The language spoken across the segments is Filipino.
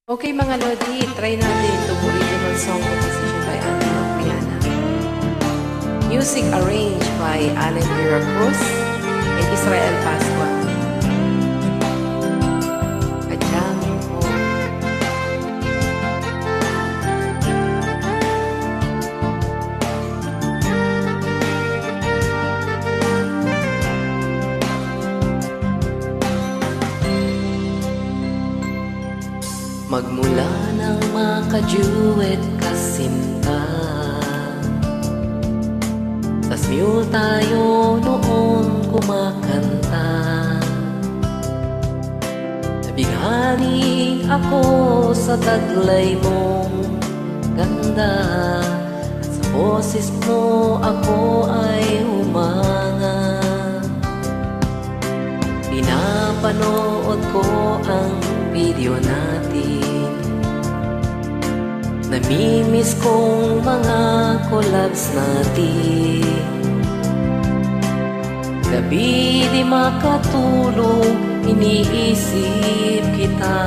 Okay mga Lodi, try natin itong original song composition by Allen Piana. Music arranged by Allen Cruz and Israel Pascua. Kajang ko. Magmula nang makaduet kasinta, tas mule tayo noon kumakanta. Nabighani ako sa taglay mong ganda, at sa boses mo ako ay humanga. Pinapanood ko ang video natin, namimiss kong mga collabs natin. Gabi di makatulog, iniisip kita.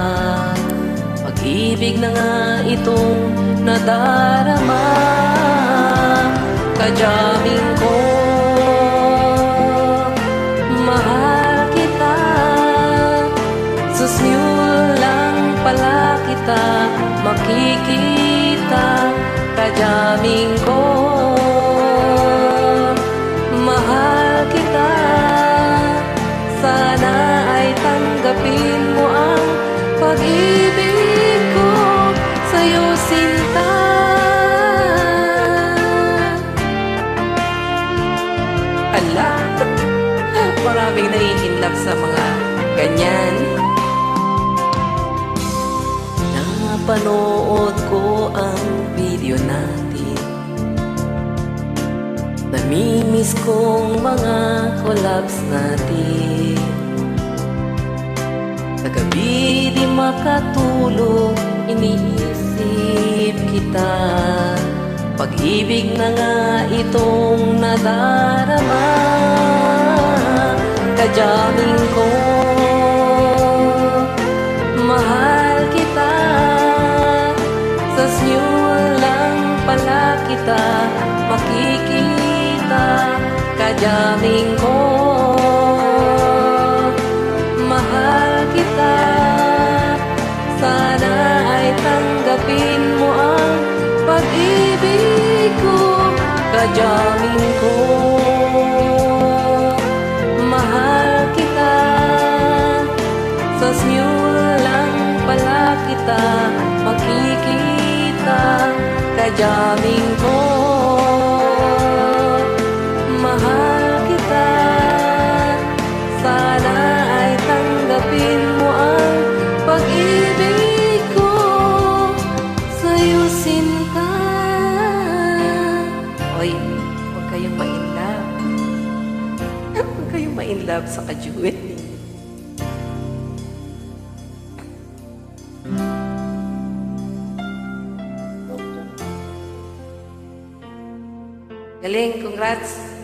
Pag-ibig na nga itong nadarama. Kajaming ko, mahal kita. Sa mule lang pala kita makikita. Kajaming ko, mahal kita. Sana ay tanggapin mo ang pag-ibig ko sa'yo, sinta. Ala, maraming nai-inlove sa mga ganyan. Napanood ko ang video natin, namimiss kong mga collabs natin. Sa gabi di makatulog, iniisip kita. Pag-ibig na nga itong nadarama. Kajaming ko, mahal kita. Sa mule lang pala kita makikita. Kajaming ko, mahal kita. Sana ay tanggapin mo ang pag-ibig ko. Kajaming ko, mahal kita. Sa mule lang pala kita makikita. Kajaming ko, mahal kita. Sana ay tanggapin mo ang pag-ibig ko sa'yo, sinta. Oy, huwag kayong ma-inlove. Huwag kayong ma-inlove sa kajuwit ninyo. Galing, congrats!